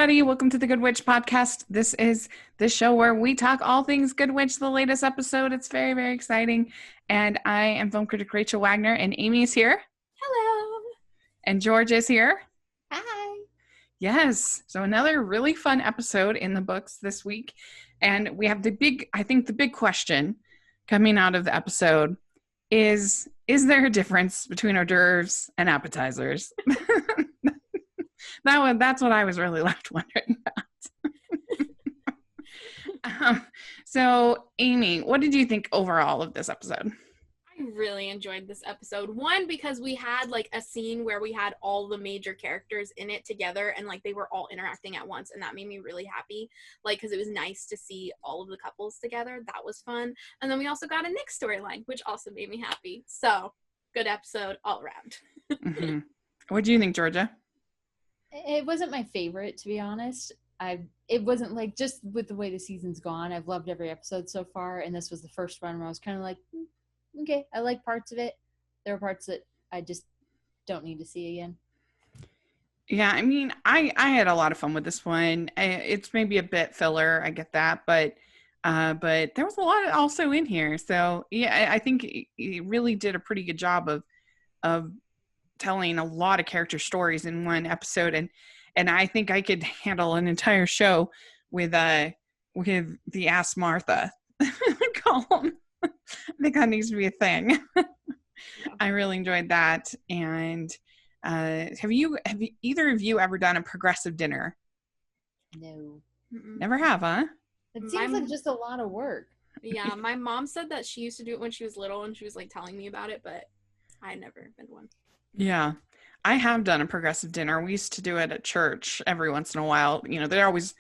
everybody. Welcome to the Good Witch Podcast. This is the show where we talk all things Good Witch, the latest episode. It's very, very exciting. And I am film critic Rachel Wagner, and Amy is here. Hello. And George is here. Hi. Yes. So another really fun episode in the books this week. And we have the big question coming out of the episode is there a difference between hors d'oeuvres and appetizers? That's what I was really left wondering about. So, Amy, what did you think overall of this episode? I really enjoyed this episode. One, because we had like a scene where we had all the major characters in it together and like they were all interacting at once, and that made me really happy. Like, because it was nice to see all of the couples together. That was fun. And then we also got a Nick storyline, which also made me happy. So, good episode all around. Mm-hmm. What do you think, Georgia? It wasn't my favorite, to be honest. It wasn't like, just with the way the season's gone, I've loved every episode so far, and this was the first one where I was kind of like, okay, I like parts of it. There are parts that I just don't need to see again. Yeah, I mean, I had a lot of fun with this one. It's maybe a bit filler, I get that, but there was a lot also in here. So yeah, I think it really did a pretty good job of telling a lot of character stories in one episode, and I think I could handle an entire show with the Ask Martha column. I think that needs to be a thing. I really enjoyed that. And have either of you ever done a progressive dinner? No. Mm-mm. Never have, huh? It seems like just a lot of work. Yeah, my mom said that she used to do it when she was little, and she was like telling me about it, but I never been to one. Yeah, I have done a progressive dinner. We used to do it at church every once in a while. You know, they're always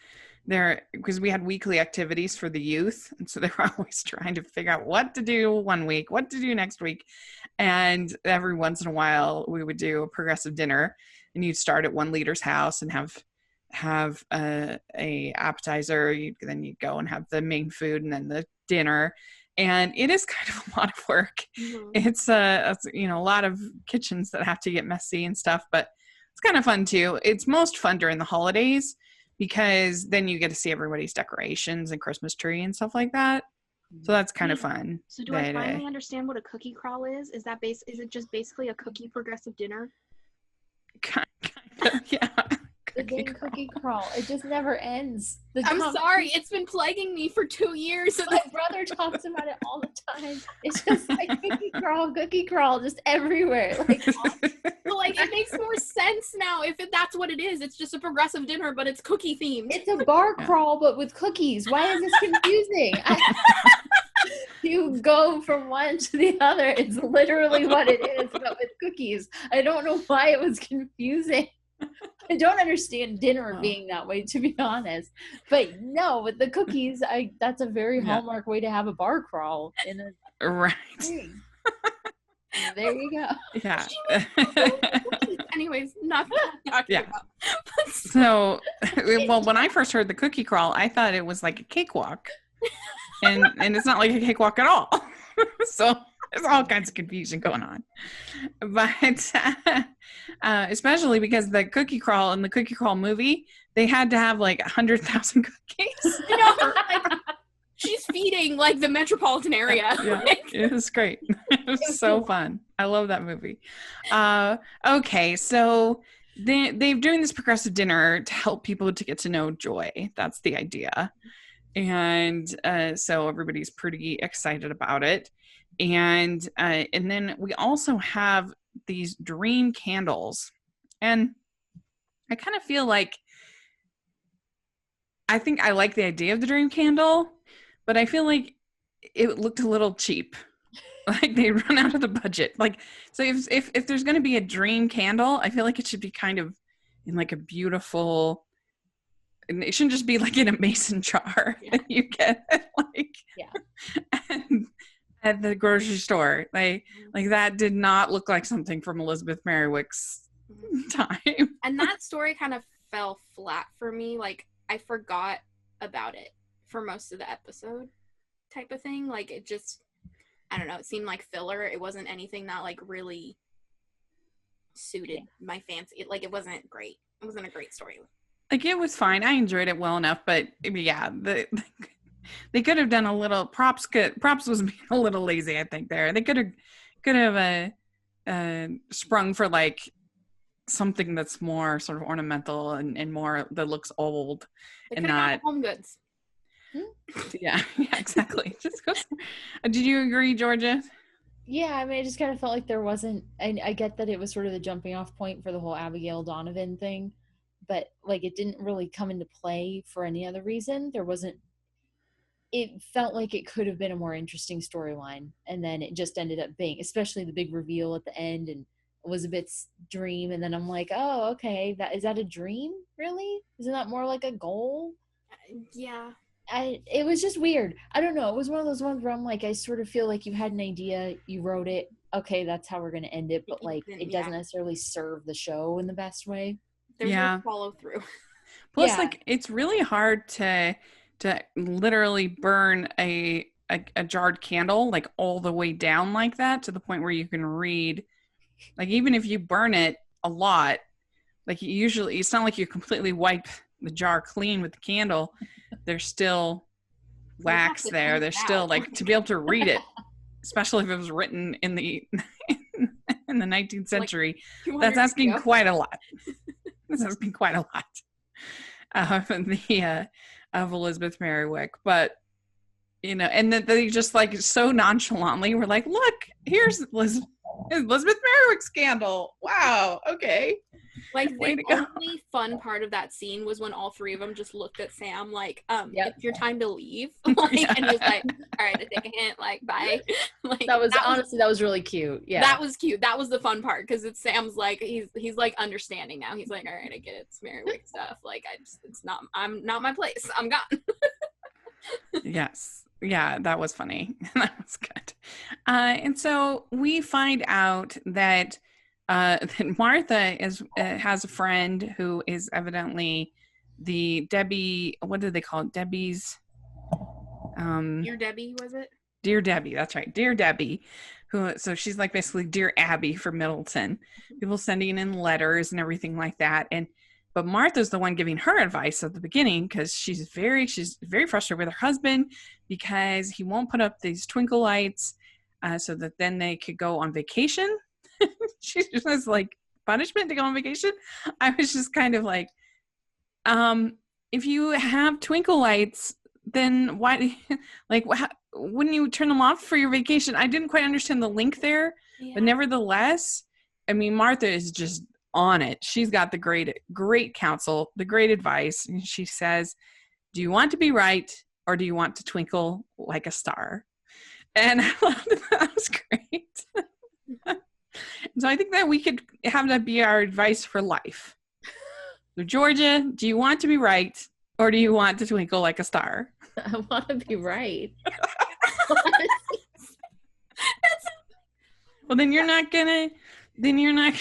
there because we had weekly activities for the youth. And so they were always trying to figure out what to do one week, what to do next week. And every once in a while we would do a progressive dinner, and you'd start at one leader's house and have a appetizer. Then you'd go and have the main food and then the dinner. And it is kind of a lot of work. Mm-hmm. It's a lot of kitchens that have to get messy and stuff, but it's kind of fun too. It's most fun during the holidays because then you get to see everybody's decorations and Christmas tree and stuff like that. So that's kind of fun. So do I finally understand what a cookie crawl is? Is it just basically a cookie progressive dinner? Kind of, yeah. Cookie crawl. It just never ends. I'm sorry. It's been plaguing me for 2 years. My brother talks about it all the time. It's just like cookie crawl, just everywhere. Like it makes more sense now if that's what it is. It's just a progressive dinner, but it's cookie themed. It's a bar crawl, but with cookies. Why is this confusing? You go from one to the other. It's literally what it is, but with cookies. I don't know why it was confusing. I don't understand dinner being that way, to be honest. But no, with the cookies, that's a very Hallmark way to have a bar crawl in a right. thing. There you go. Yeah. Anyways, not talking about. So, well, when I first heard the cookie crawl, I thought it was like a cakewalk, and it's not like a cakewalk at all. So there's all kinds of confusion going on, but especially because the cookie crawl in the cookie crawl movie, they had to have like 100,000 cookies. She's feeding like the metropolitan area. Yeah, it was great. It was so fun. I love that movie. Okay, so they're doing this progressive dinner to help people to get to know Joy. That's the idea, and so everybody's pretty excited about it. And then we also have these dream candles, and I kind of feel like I think I like the idea of the dream candle, but I feel like it looked a little cheap. Like they run out of the budget. Like, so if there's going to be a dream candle, I feel like it should be kind of in like a beautiful. And it shouldn't just be like in a mason jar that you get at the grocery store. Like that did not look like something from Elizabeth Merriwick's time. And that story kind of fell flat for me. Like I forgot about it for most of the episode type of thing. Like it just, I don't know, it seemed like filler. It wasn't anything that like really suited my fancy. It wasn't great. It wasn't a great story. Like, it was fine. I enjoyed it well enough, but yeah, they could have done a little props was being a little lazy, I think. There, they could have sprung for like something that's more sort of ornamental and more that looks old and not home goods. Yeah, exactly. Just go. Did you agree, Georgia? Yeah, I mean, I just kind of felt like there wasn't, and I get that it was sort of the jumping off point for the whole Abigail Donovan thing, but like it didn't really come into play for any other reason. It felt like it could have been a more interesting storyline, and then it just ended up being, especially the big reveal at the end and Elizabeth's dream, and then I'm like, oh, okay, is that a dream? Really? Isn't that more like a goal? Yeah. It was just weird. I don't know. It was one of those ones where I'm like, I sort of feel like you had an idea, you wrote it, okay, that's how we're going to end it, but like it doesn't necessarily serve the show in the best way. There's no follow through. Plus, like, it's really hard to literally burn a jarred candle like all the way down like that to the point where you can read. Like, even if you burn it a lot, like, usually it's not like you completely wipe the jar clean with the candle. There's still wax there. There's still, like, to be able to read it, especially if it was written in the in the 19th century, like, that's asking quite a lot. That's asking quite a lot of Elizabeth Merriwick. But, you know, and then they just, like, so nonchalantly were like, look, here's Elizabeth Merriwick's candle. Wow. Okay. Like, the only fun part of that scene was when all three of them just looked at Sam like, it's your time to leave. Like, and he was like, all right, I take a hint, like, bye. Like, that was really cute. Yeah. That was cute. That was the fun part, because it's Sam's like, he's like understanding now. He's like, all right, I get it. It's Merriwick stuff. Like, I'm not my place. I'm gone. Yes. Yeah, that was funny. That was good. And so we find out that Martha has a friend who is evidently the Debbie. What do they call it? Debbie's. Dear Debbie, was it? Dear Debbie, that's right. Dear Debbie. So she's like basically Dear Abby for Middleton. People sending in letters and everything like that. But Martha's the one giving her advice at the beginning, because she's very frustrated with her husband because he won't put up these twinkle lights so that then they could go on vacation. She was like, punishment to go on vacation? I was just kind of like, if you have twinkle lights, then why, like, wouldn't you turn them off for your vacation? I didn't quite understand the link there, but nevertheless, I mean, Martha is just on it. She's got the great counsel, the great advice. And she says, do you want to be right, or do you want to twinkle like a star? And I loved that. That was great. So I think that we could have that be our advice for life. So, Georgia, do you want to be right, or do you want to twinkle like a star? I want to be right. Well, then you're not going to be able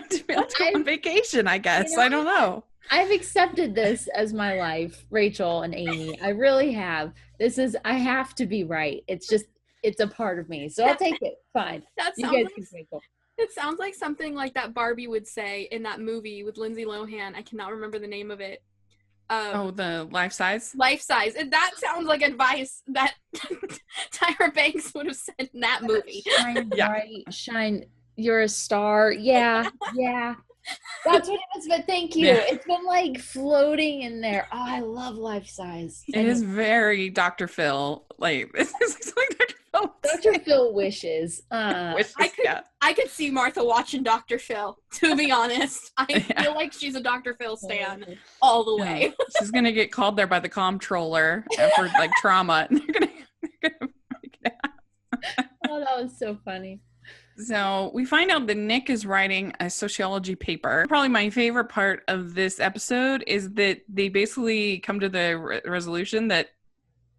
to go on vacation, I guess. You know, I don't know. I've accepted this as my life, Rachel and Amy. I really have. I have to be right. It's a part of me. So I'll take it. Fine. It sounds like something like that Barbie would say in that movie with Lindsay Lohan. I cannot remember the name of it. The Life Size? Life Size. And that sounds like advice that Tyra Banks would have said in that movie. Shine bright, shine. You're a star. Yeah. That's what it is, but thank you. Yeah. It's been like floating in there. Oh, I love Life Size. It is very Dr. Phil. Like, this is like Dr. Phil. Dr. Phil wishes. I could see Martha watching Dr. Phil, to be honest. I feel like she's a Dr. Phil stan all the way. She's going to get called there by the comptroller for like trauma. And they're going to freak it out. Oh, that was so funny. So we find out that Nick is writing a sociology paper. Probably my favorite part of this episode is that they basically come to the resolution that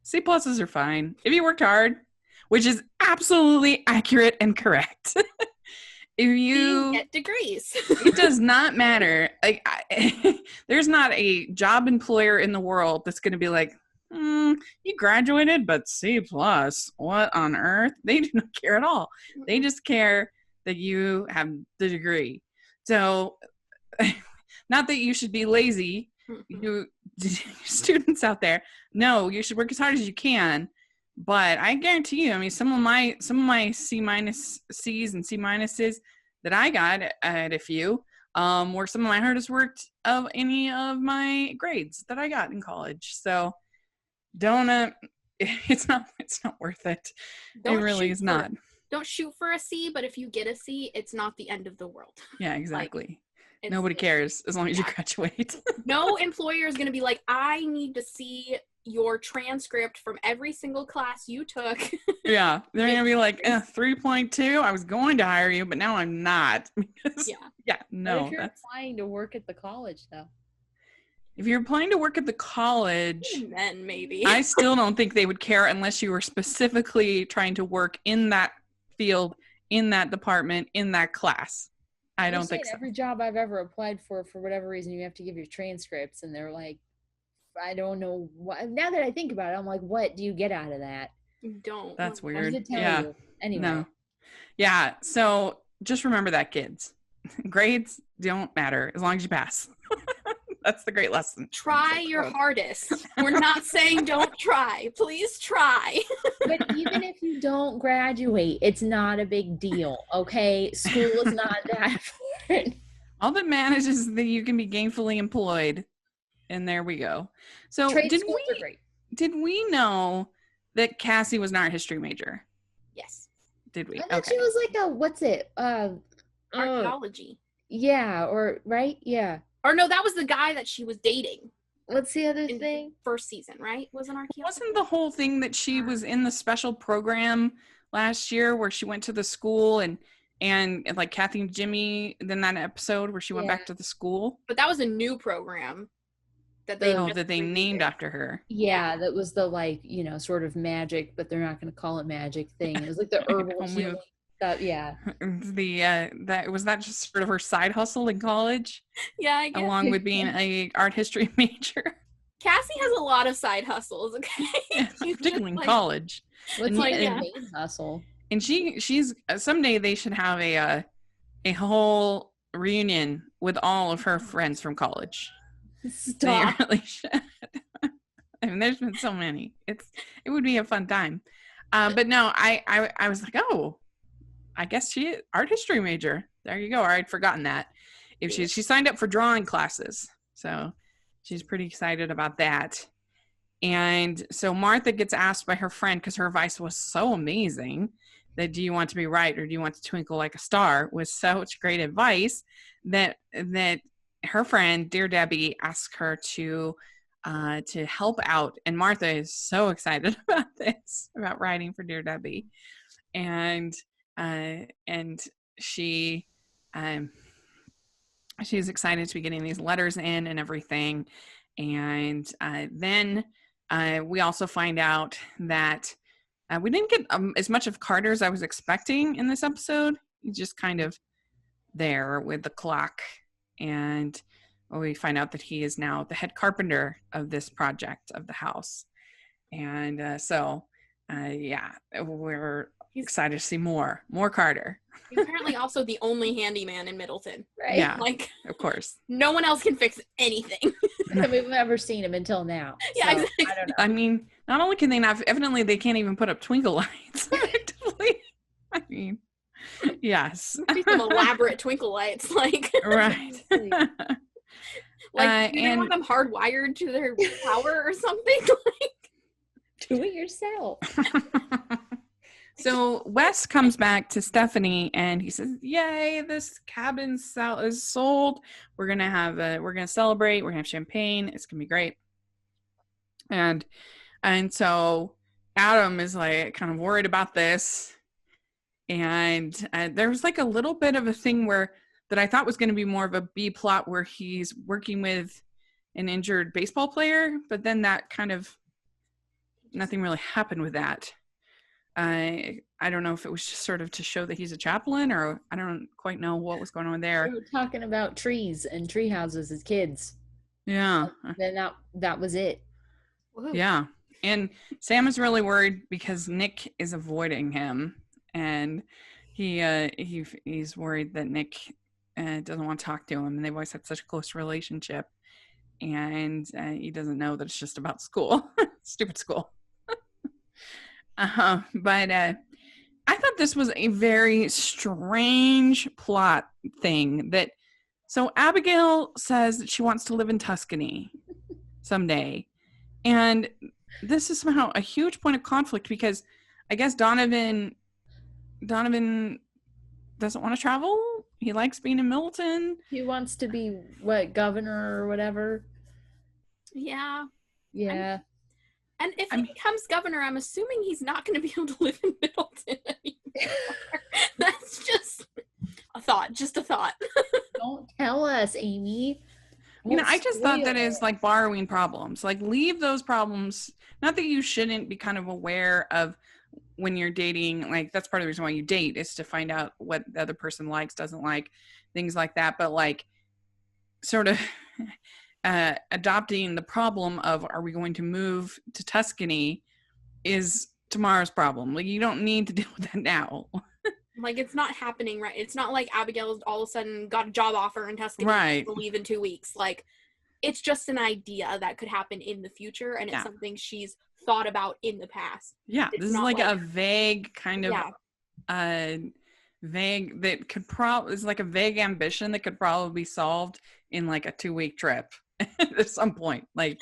C pluses are fine if you worked hard, which is absolutely accurate and correct. If you get degrees, it does not matter. Like, there's not a job employer in the world that's going to be like, you graduated, but C plus, what on earth? They do not care at all. They just care that you have the degree. So, not that you should be lazy you students out there, no, you should work as hard as you can. But I guarantee you, I mean, some of my C minus C's and C minuses that I got at a few were some of my hardest worked of any of my grades that I got in college. So don't it's not worth it. It really is not. Don't shoot for a C, but if you get a C, it's not the end of the world. Yeah, exactly. Nobody cares as long as you graduate. No employer is going to be like, I need to see your transcript from every single class you took. Yeah, they're going to be like, 3.2, I was going to hire you, but now I'm not. Because, no. What if you're applying to work at the college, though? If you're applying to work at the college, then maybe. I still don't think they would care unless you were specifically trying to work in that field, in that department, in that class. I don't think so. Every job I've ever applied for whatever reason, you have to give your transcripts, and they're like, I don't know. Now that I think about it, I'm like, what do you get out of that? You don't. That's weird. What does it tell you? Anyway. No. Yeah. So just remember that, kids. Grades don't matter as long as you pass. That's the great lesson. Try your hardest. We're not saying don't try. Please try. But even if you don't graduate, it's not a big deal, okay? School is not that important. All that matters is that you can be gainfully employed. And there we go. So Trade schools are great. Did we know that Cassie was an art history major? Yes. Did we? I thought she was like what's it? Archaeology. Yeah, or right? Yeah. Or no, that was the guy that she was dating. What's the other thing? First season, right? Wasn't archaeology? Wasn't the whole thing that she was in the special program last year where she went to the school and like Kathy and Jimmy, then that episode where she went back to the school? But that was a new program. That they named after her. Yeah, that was the sort of magic, but they're not going to call it magic thing. It was like the herbal healing stuff. Yeah. Was that just sort of her side hustle in college? Yeah, I guess. Along with being a art history major. Cassie has a lot of side hustles. Okay, particularly in college. What's main hustle? And she's someday they should have a whole reunion with all of her friends from college. Stop. They really should. I mean, there's been so many. It would be a fun time. But no, I was like, oh, I guess she art history major. There you go. I'd forgotten that. If she signed up for drawing classes, so she's pretty excited about that. And so Martha gets asked by her friend, because her advice was so amazing, that do you want to be right or do you want to twinkle like a star, was such great advice that her friend, Dear Debbie, asked her to help out. And Martha is so excited about this, about writing for Dear Debbie. And she's excited to be getting these letters in and everything. And then we also find out that we didn't get as much of Carter as I was expecting in this episode. He's just kind of there with the clock. And we find out that he is now the head carpenter of this project of the house. And we're excited to see more Carter. He's apparently also the only handyman in Middleton. Right? Yeah, like, of course. No one else can fix anything. We've never seen him until now. Yeah, so, exactly. I don't know. I mean, not only can they not, evidently they can't even put up twinkle lights. Effectively. I mean, yes. Some elaborate twinkle lights, like. Right. Like, do they want them hardwired to their power or something? Like, do it yourself. So Wes comes back to Stephanie and he says, "Yay, this cabin is sold. We're gonna celebrate. We're gonna have champagne. It's gonna be great." And so Adam is like kind of worried about this. And there was like a little bit of a thing that I thought was going to be more of a B plot where he's working with an injured baseball player, but then that kind of nothing really happened with that. I don't know if it was just sort of to show that he's a chaplain, or I don't quite know what was going on there. We were talking about trees and tree houses as kids. Yeah. Then that was it. woohoo. Yeah. And Sam is really worried because Nick is avoiding him, and he's worried that Nick doesn't want to talk to him, and they've always had such a close relationship. and he doesn't know that it's just about school. Stupid school. But I thought this was a very strange plot thing that, so Abigail says that she wants to live in Tuscany someday. And this is somehow a huge point of conflict because I guess Donovan doesn't want to travel. He likes being in Middleton. He wants to be governor or whatever. Yeah. Yeah. And if he becomes governor, I'm assuming he's not going to be able to live in Middleton anymore. That's just a thought. Don't tell us, Amy. I just thought that is like borrowing problems. Like, leave those problems. Not that you shouldn't be kind of aware of when you're dating. Like, that's part of the reason why you date, is to find out what the other person likes, doesn't like, things like that. But like, sort of adopting the problem of, are we going to move to Tuscany, is tomorrow's problem. Like, you don't need to deal with that now. Like, it's not happening, right? It's not like Abigail all of a sudden got a job offer in Tuscany right. to leave in 2 weeks. Like, it's just an idea that could happen in the future, and it's something she's thought about in the past. Yeah, this is like a vague kind of vague that could probably is like a vague ambition that could probably be solved in like a 2-week trip at some point. Like,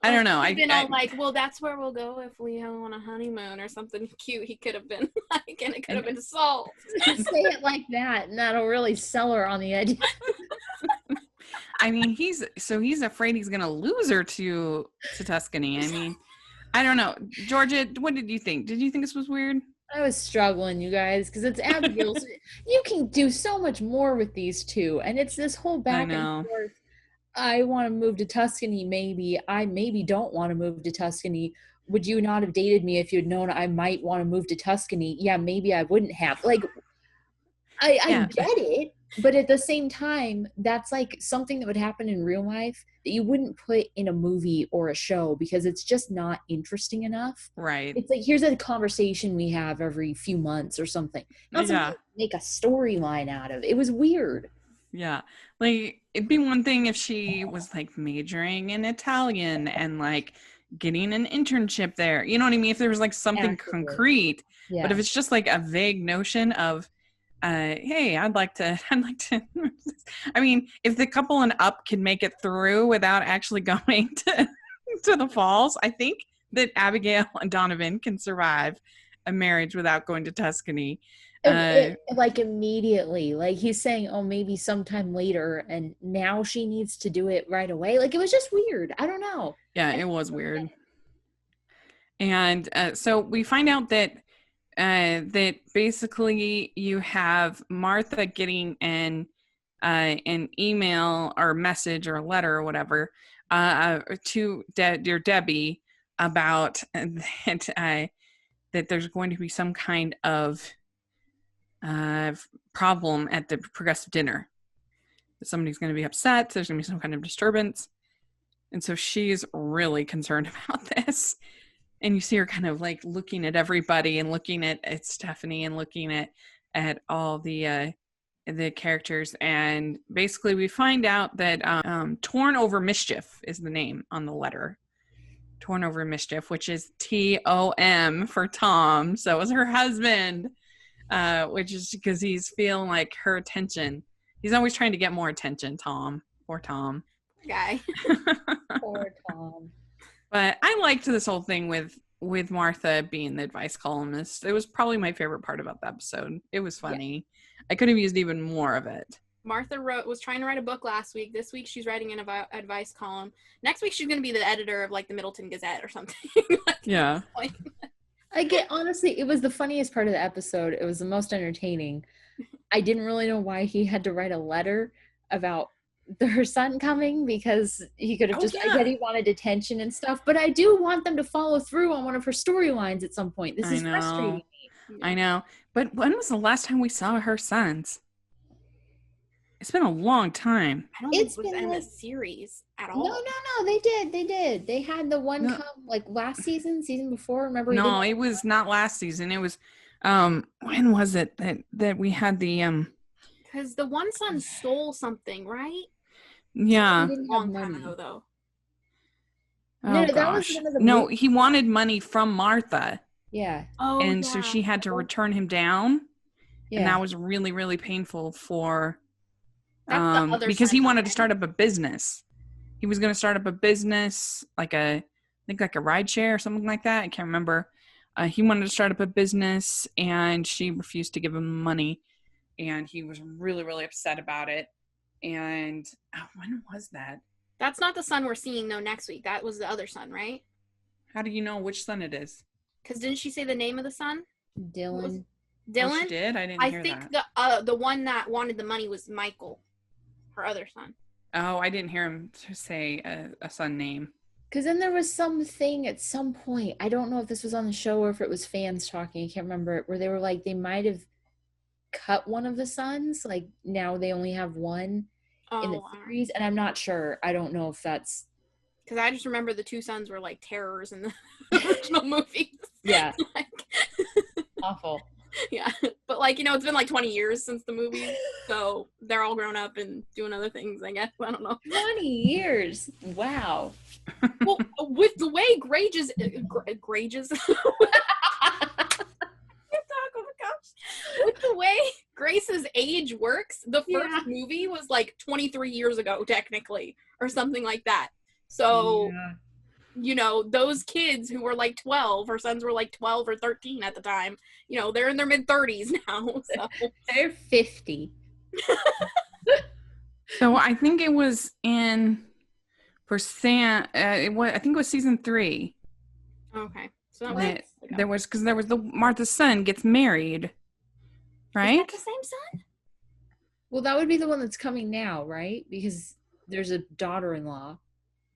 I don't know. I've been all like, well, that's where we'll go if we go on a honeymoon or something cute. He could have been like, and it could have been solved. Say it like that, and that'll really sell her on the idea. I mean, he's afraid he's gonna lose her to Tuscany. I mean, I don't know. Georgia, what did you think? Did you think this was weird? I was struggling, you guys, because it's Abigail's. You can do so much more with these two, and it's this whole back and forth. I want to move to Tuscany, maybe. I maybe don't want to move to Tuscany. Would you not have dated me if you'd known I might want to move to Tuscany? Yeah, maybe I wouldn't have. Like, I get it, but at the same time, that's like something that would happen in real life that you wouldn't put in a movie or a show because it's just not interesting enough. Right. It's like, here's a conversation we have every few months or something. Not something to make a storyline out of. It was weird. Yeah. Like, it'd be one thing if she was like majoring in Italian and like getting an internship there. You know what I mean? If there was like something concrete. Yeah. But if it's just like a vague notion of, hey, I'd like to, I mean, if the couple and up can make it through without actually going to the falls, I think that Abigail and Donovan can survive a marriage without going to Tuscany. Like immediately, like he's saying, oh, maybe sometime later, and now she needs to do it right away. Like, it was just weird. I don't know. Yeah, it was weird. And so we find out that basically you have Martha getting an email or message or a letter or whatever to dear Debbie about that there's going to be some kind of problem at the Progressive Dinner. Somebody's going to be upset. There's going to be some kind of disturbance. And so she's really concerned about this. And you see her kind of like looking at everybody and looking at Stephanie and looking at all the characters. And basically we find out that Torn Over Mischief is the name on the letter. Torn Over Mischief, which is Tom for Tom. So it was her husband. Which is because he's feeling like her attention. He's always trying to get more attention, Tom. Poor Tom. Guy. Poor Tom. But I liked this whole thing with Martha being the advice columnist. It was probably my favorite part about the episode. It was funny. Yeah. I could have used even more of it. Martha was trying to write a book last week. This week she's writing an advice column. Next week she's going to be the editor of like the Middleton Gazette or something. Yeah. Honestly, it was the funniest part of the episode. It was the most entertaining. I didn't really know why he had to write a letter about her son coming, because he could have I get he wanted attention and stuff, but I do want them to follow through on one of her storylines at some point. This is frustrating me. I know. But when was the last time we saw her sons? It's been a long time. I don't think it was in the series at all. No, they did. They had the one come like last season before, remember? No, it was not last season. It was when was it that we had the because the one son stole something, right? Yeah. He didn't have Long time money. ago, though. No, Oh that was gosh. one of the No, movies. he wanted money from Martha. Yeah. Oh, And so she had to return him down. Yeah. And that was really, really painful for That's the other because he son, wanted to right? start up a business. He was going to start up a business, like I think like a ride share or something like that. I can't remember. He wanted to start up a business and she refused to give him money. And he was really, really upset about it. And when was that? That's not the son we're seeing, though, next week. That was the other son, right? How do you know which son it is? Because didn't she say the name of the son? Dylan. Dylan? Oh, she did? I didn't I hear think that. the one that wanted the money was Michael, her other son. Oh, I didn't hear him say a son name. Because then there was something at some point, I don't know if this was on the show or if it was fans talking, I can't remember, where they were like, they might have cut one of the sons, like now they only have one in the series, and I'm not sure. I don't know if that's... Because I just remember the two sons were like terrors in the original movies. Yeah. Like, awful. Yeah. But like, it's been like 20 years since the movie, so they're all grown up and doing other things, I guess. I don't know. 20 years. Wow. Well, with the way Grages with the way Grace's age works, the first movie was like 23 years ago, technically, or something like that. So, those kids who were like 12, her sons were like 12 or 13 at the time, they're in their mid-30s now. So. They're 50. So I think it was for Sam, I think it was season 3. Okay. So there was the Martha's son gets married, right? Is that the same son? Well, that would be the one that's coming now, right? Because there's a daughter-in-law,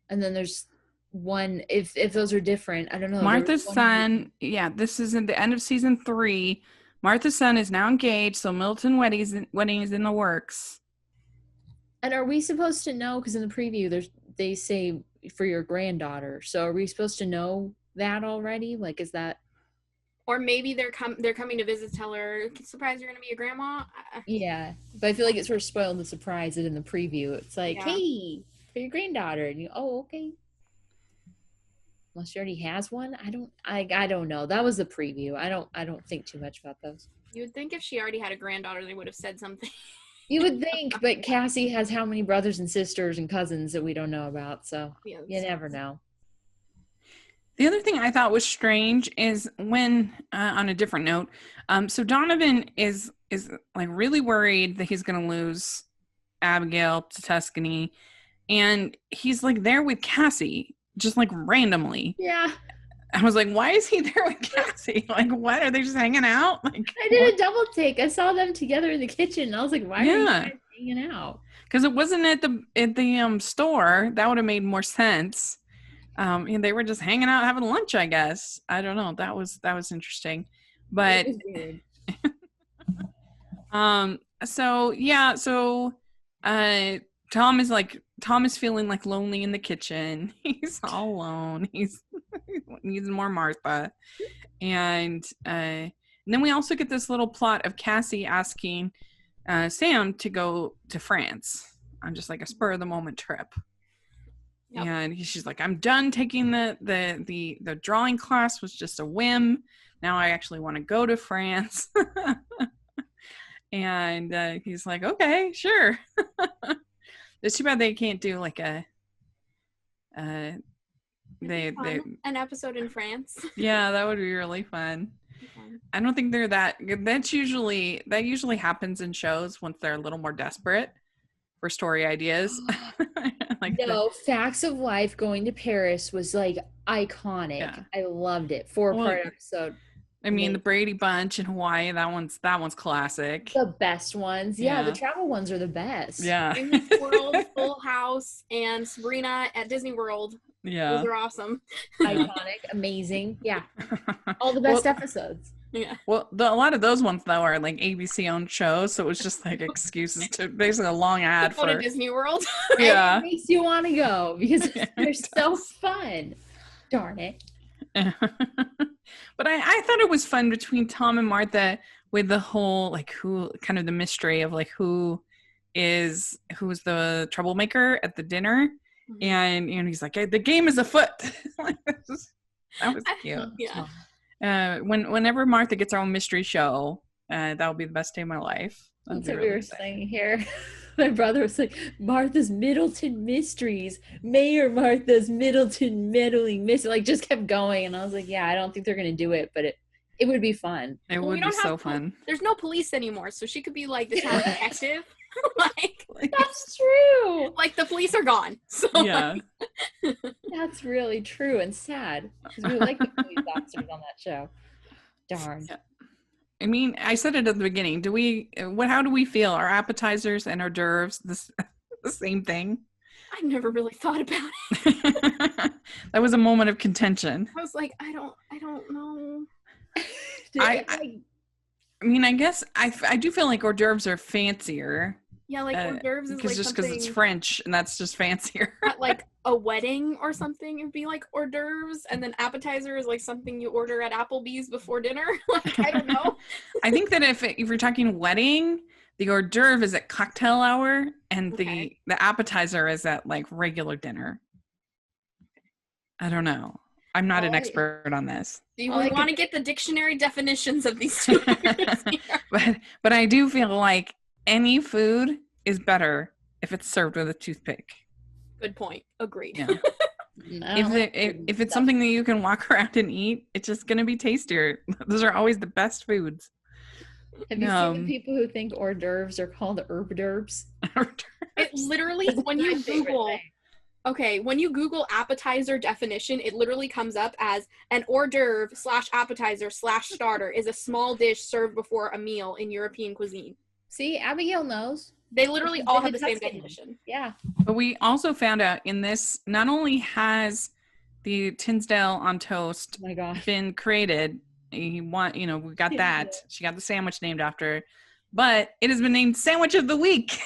and then there's one. If those are different, I don't know. Martha's son. Yeah, this is at the end of season 3. Martha's son is now engaged, so Middleton wedding is in the works. And are we supposed to know? Because in the preview, they say for your granddaughter. So are we supposed to know that already? Like, is that? Or maybe they're coming to visit, tell her, surprise, you're going to be a grandma? Yeah. But I feel like it sort of spoiled the surprise that in the preview. It's like, Yeah. hey, for your granddaughter. And okay. Unless she already has one. I don't know. That was the preview. I don't think too much about those. You would think if she already had a granddaughter, they would have said something. You would think, but Cassie has how many brothers and sisters and cousins that we don't know about, so you never know. The other thing I thought was strange is when, on a different note, so Donovan is like really worried that he's going to lose Abigail to Tuscany, and he's like there with Cassie, just like randomly. Yeah. I was like, why is he there with Cassie? Like, what? Are they just hanging out? Like, I did a double take. I saw them together in the kitchen. And I was like, why are you guys hanging out? Because it wasn't at the store. That would have made more sense. And they were just hanging out having lunch, I guess. I don't know. That was interesting. But It was weird. Tom is feeling like lonely in the kitchen. He's all alone. He needs more Martha. And then we also get this little plot of Cassie asking Sam to go to France on just like a spur of the moment trip. Yep. And she's like, I'm done taking the drawing class, was just a whim. Now I actually want to go to France. And he's like, okay, sure. It's too bad they can't do like an episode in France. Yeah, that would be really fun. Okay. I don't think they're that usually happens in shows once they're a little more desperate for story ideas. Facts of Life going to Paris was like iconic. Yeah. I loved it. 4-part episode. I mean, the Brady Bunch in Hawaii, that one's classic. The best ones. Yeah, the travel ones are the best. Yeah. World, Full House, and Sabrina at Disney World. Yeah. Those are awesome. Iconic, amazing. Yeah. All the best episodes. Yeah. Well, a lot of those ones, though, are like ABC-owned shows, so it was just like excuses to basically a long ad go to Disney World. Yeah. It makes you want to go because they're so fun. Darn it. But I thought it was fun between Tom and Martha with the whole like who kind of the mystery of like who is who's the troublemaker at the dinner, Mhm. and he's like, "Hey, the game is afoot." Like, that was cute. Yeah. Whenever Martha gets her own mystery show, that will be the best day of my life. That'll That's be what really we were exciting. saying here. My brother was like, Martha's Middleton Mysteries, Mayor Martha's Middleton Meddling Mystery, like just kept going. And I was like, yeah, I don't think they're going to do it, but it would be fun. It Well, we would be don't so have fun. There's no police anymore, so she could be like the town detective. Like That's true. like the police are gone. So Yeah. That's really true and sad because we like the police officers on that show. Darn. Yeah. I mean, I said it at the beginning. How do we feel? Are appetizers and hors d'oeuvres the same thing? I never really thought about it. That was a moment of contention. I was like, I don't know. I mean, I guess I do feel like hors d'oeuvres are fancier. Yeah, like hors d'oeuvres is like just because it's something French and that's just fancier. at like a wedding or something. It'd be like hors d'oeuvres, and then appetizer is like something you order at Applebee's before dinner. Like I don't know. I think that if you're talking wedding, the hors d'oeuvre is at cocktail hour, and Okay. the appetizer is at like regular dinner. I don't know. I'm not an expert on this. Do you All I want to could- get the dictionary definitions of these two words here? But I do feel like any food is better if it's served with a toothpick. Good point. Agreed. Yeah. I don't like If it's something that you can walk around and eat, it's just going to be tastier. Those are always the best foods. Have you seen the people who think hors d'oeuvres are called herb d'oeuvres? It literally, It's when my you favorite Google, thing. okay, when you Google appetizer definition, it literally comes up as an hors d'oeuvre / appetizer / starter is a small dish served before a meal in European cuisine. See, Abigail knows. They literally She's all been have the to same Tuscany. definition. Yeah. But we also found out in this, not only has the Tinsdale on toast Oh my gosh. been created, we got Yeah. that. She got the sandwich named after her, but it has been named Sandwich of the Week.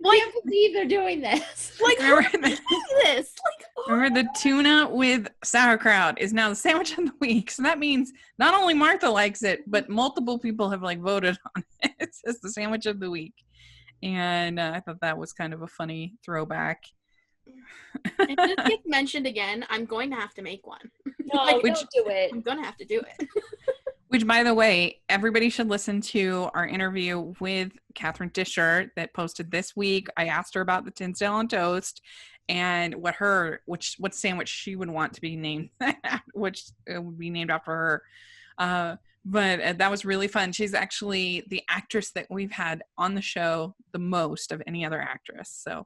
I can't believe they're doing this. Like, who Remember is this? Like, Remember the tuna with sauerkraut is now the Sandwich of the Week. So that means not only Martha likes it, but multiple people have voted on it. It's just the Sandwich of the Week. And I thought that was kind of a funny throwback. if this gets mentioned again, I'm going to have to make one. No, Like, don't do it. I'm going to have to do it. Which, by the way, everybody should listen to our interview with Catherine Disher that posted this week. I asked her about the Tinsdale on toast and what sandwich she would want to be named, which would be named after her. But that was really fun. She's actually the actress that we've had on the show the most of any other actress. So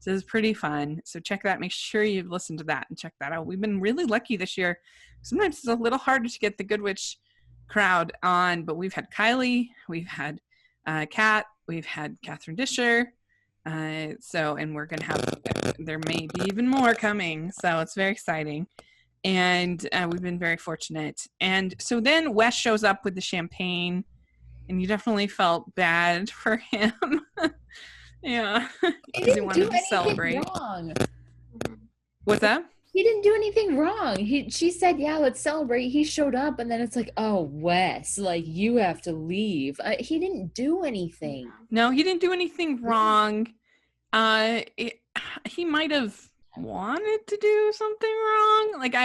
it was pretty fun. So check that. Make sure you've listened to that and check that out. We've been really lucky this year. Sometimes it's a little harder to get the Good Witch crowd on, but we've had Kylie, we've had Kat, we've had Catherine Disher, and we're gonna have, there may be even more coming, so it's very exciting, and we've been very fortunate. And so then Wes shows up with the champagne, and you definitely felt bad for him. Yeah, because he wanted to celebrate. Wrong. What's that? He didn't do anything wrong. She said, yeah, let's celebrate. He showed up, and then it's like, oh, Wes, like, you have to leave. He didn't do anything. No, he didn't do anything wrong. He might have wanted to do something wrong. Like,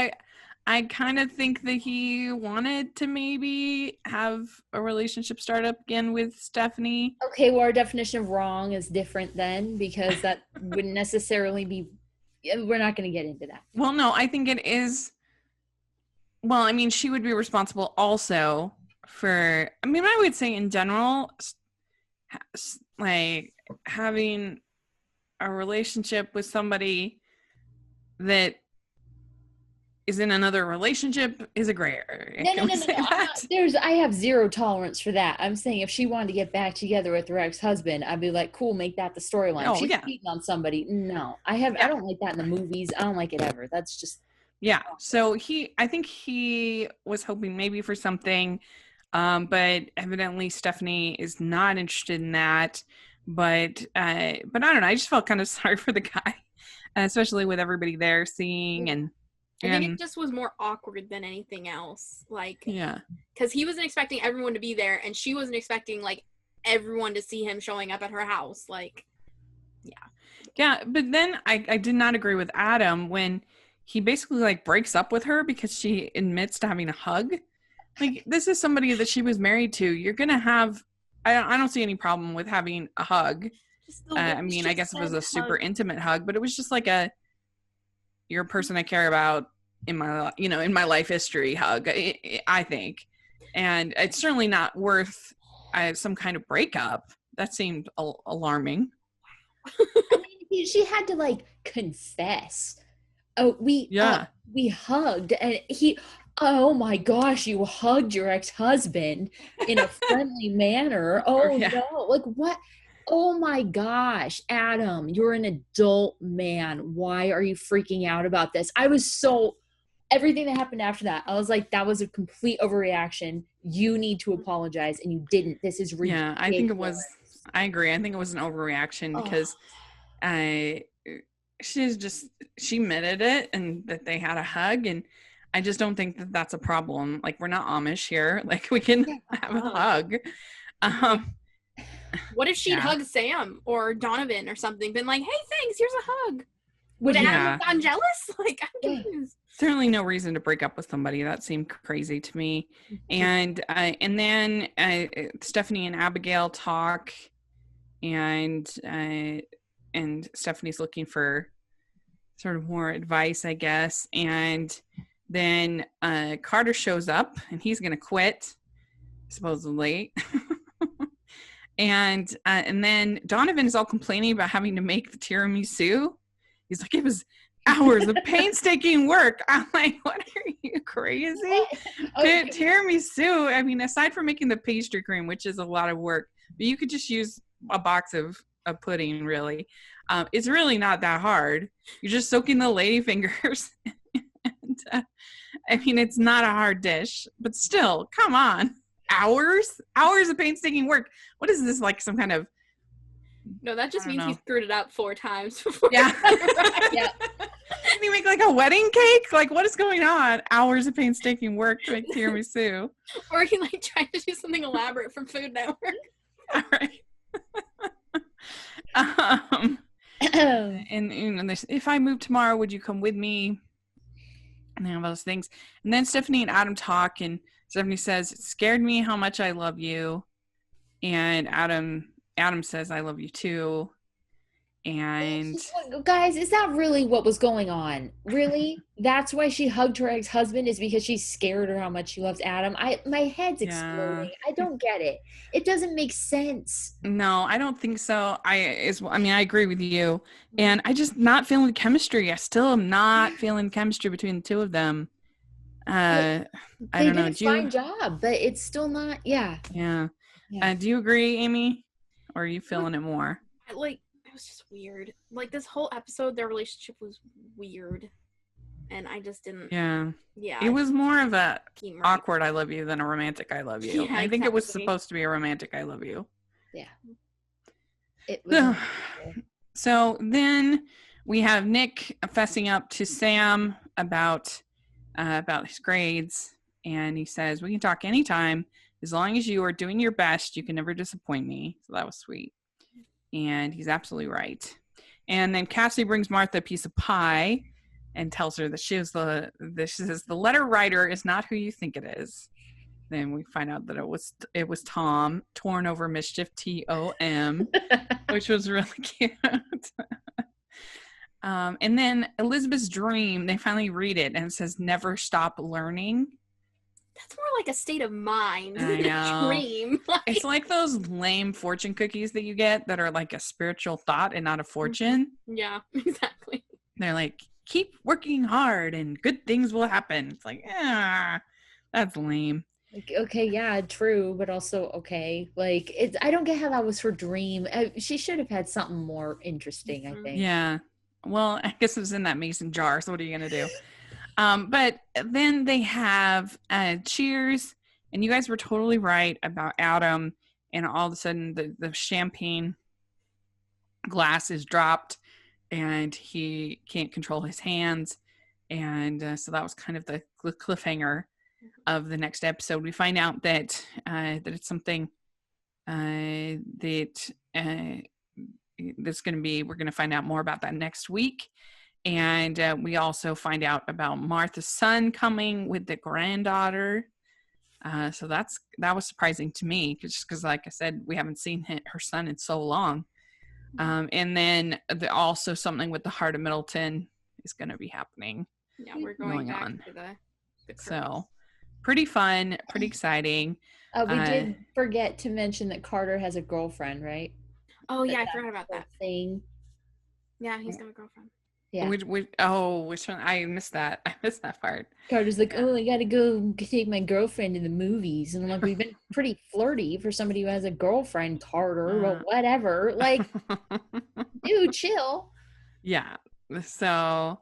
I kind of think that he wanted to maybe have a relationship start up again with Stephanie. Okay, well, our definition of wrong is different then, because that wouldn't necessarily be, we're not going to get into that. Well, no, I think it is. Well, I mean, she would be responsible also for, I mean, I would say in general, like having a relationship with somebody that is in another relationship is a gray area. No. Can we say that? I have zero tolerance for that. I'm saying if she wanted to get back together with her ex-husband, I'd be like, cool, make that the storyline. Oh, She's yeah. cheating on somebody. No, I don't like that in the movies. I don't like it ever. That's just. Yeah. So I think he was hoping maybe for something, but evidently Stephanie is not interested in that. But I don't know. I just felt kind of sorry for the guy, especially with everybody there seeing and. I think it just was more awkward than anything else. Like, yeah, because he wasn't expecting everyone to be there, and she wasn't expecting like everyone to see him showing up at her house. Like, Yeah, but then I did not agree with Adam when he basically like breaks up with her because she admits to having a hug. Like, this is somebody that she was married to. You're gonna have. I don't see any problem with having a hug. just the I way mean, she I guess it was said a super hug. intimate hug, but it was just like you're a person I care about in my in my life history hug. I think, and it's certainly not worth some kind of breakup. That seemed alarming. I mean, she had to like confess. Oh, we hugged, and oh my gosh, you hugged your ex-husband in a friendly manner. Oh Yeah. no, like what? Oh my gosh, Adam, you're an adult man. Why are you freaking out about this? Everything that happened after that, I was like, that was a complete overreaction. You need to apologize, and you didn't. This is ridiculous. Yeah, I think it was. I agree. I think it was an overreaction because she admitted it and that they had a hug, and I just don't think that that's a problem. Like, we're not Amish here. Like, we can have a hug. What if she'd hug Sam or Donovan or something, been like, hey, thanks, here's a hug? Would Yeah. Adam have gotten jealous? Like, I'm confused. Certainly no reason to break up with somebody. That seemed crazy to me. And then Stephanie and Abigail talk, and Stephanie's looking for sort of more advice, I guess. And then Carter shows up, and he's going to quit, supposedly. And then Donovan is all complaining about having to make the tiramisu. He's like, it was hours of painstaking work. I'm like, what, are you crazy? Okay. Tiramisu, I mean, aside from making the pastry cream, which is a lot of work, but you could just use a box of pudding, really. It's really not that hard. You're just soaking the ladyfingers. And, I mean, it's not a hard dish, but still, come on. Hours of painstaking work. What is this, like some kind of... No, that just means know. he screwed it up 4 times before. Yeah. Yeah. Can you make like a wedding cake? Like, what is going on? Hours of painstaking work to make tiramisu. Or he like tried to do something elaborate from Food Network. All right. And if I move tomorrow, would you come with me? And all those things. And then Stephanie and Adam talk, and Stephanie says, it scared me how much I love you. And Adam says, I love you too. And guys, is that really what was going on? Really? That's why she hugged her ex-husband, is because she's scared of how much she loves Adam. My head's exploding. I don't get it. It doesn't make sense. No, I don't think so. I agree with you. And I just not feeling chemistry. I still am not feeling chemistry between the two of them. I don't know. They did a fine job, but it's still not. Yeah. Do you agree, Amy? Or are you feeling it more? Like, it was just weird. Like, this whole episode, their relationship was weird. And I just didn't. Yeah. Yeah. It was more of a awkward I love you than a romantic I love you. Yeah, I think it was exactly. supposed to be a romantic I love you. Yeah. It was. So then we have Nick fessing up to Sam about his grades, and he says, we can talk anytime. As long as you are doing your best, you can never disappoint me. So that was sweet. And he's absolutely right. And then Cassie brings Martha a piece of pie and tells her that she says the letter writer is not who you think it is. Then we find out that it was Tom, torn over mischief, Tom, which was really cute. And then Elizabeth's dream, they finally read it, and it says, never stop learning. That's more like a state of mind I than know. a dream. It's like those lame fortune cookies that you get that are like a spiritual thought and not a fortune. Yeah, exactly. They're like, keep working hard and good things will happen. It's like, that's lame. Like, okay, yeah, true, but also okay. Like, I don't get how that was her dream. She should have had something more interesting, I think. Yeah. Well, I guess it was in that mason jar, so what are you going to do? But then they have cheers, and you guys were totally right about Adam, and all of a sudden the champagne glass is dropped, and he can't control his hands, and so that was kind of the cliffhanger of the next episode. We find out that it's something that we're going to find out more about that next week. And we also find out about Martha's son coming with the granddaughter. So that was surprising to me, because like I said, we haven't seen her son in so long. And then also something with the Heart of Middleton is going to be happening. Yeah, we're going back to the so pretty fun, pretty exciting. We did forget to mention that Carter has a girlfriend, right? Oh yeah, I forgot about that thing. Yeah, he's got a girlfriend. Yeah. Which one? I missed that. I missed that part. Carter's like, oh, I gotta go take my girlfriend to the movies. And I'm like, we've been pretty flirty for somebody who has a girlfriend, Carter, but whatever. Like, dude, chill. Yeah. So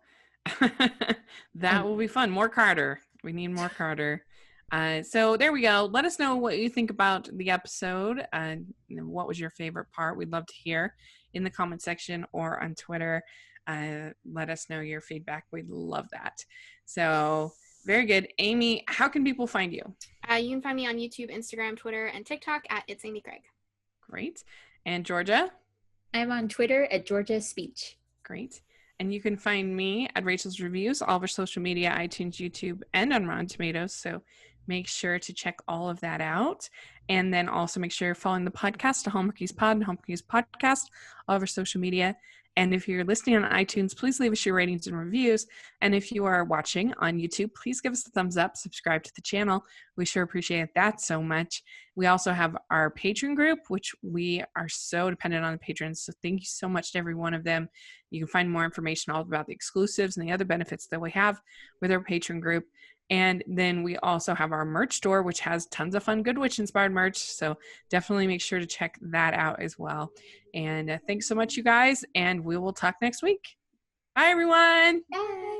that will be fun. More Carter. We need more Carter. So there we go. Let us know what you think about the episode. What was your favorite part? We'd love to hear in the comment section or on Twitter. Let us know your feedback. We'd love that. So very good. Amy, how can people find you? You can find me on YouTube, Instagram, Twitter, and TikTok at It's Amy Craig. Great. And Georgia? I'm on Twitter at Georgia Speech. Great. And you can find me at Rachel's Reviews, all of our social media, iTunes, YouTube, and on Rotten Tomatoes. So make sure to check all of that out. And then also make sure you're following the podcast, Hallmarkies Pod and Hallmarkies Podcast, all of our social media. And if you're listening on iTunes, please leave us your ratings and reviews. And if you are watching on YouTube, please give us a thumbs up, subscribe to the channel. We sure appreciate that so much. We also have our Patreon group, which we are so dependent on the patrons. So thank you so much to every one of them. You can find more information all about the exclusives and the other benefits that we have with our Patreon group. And then we also have our merch store, which has tons of fun Good Witch inspired merch. So definitely make sure to check that out as well. And thanks so much, you guys. And we will talk next week. Bye, everyone. Bye.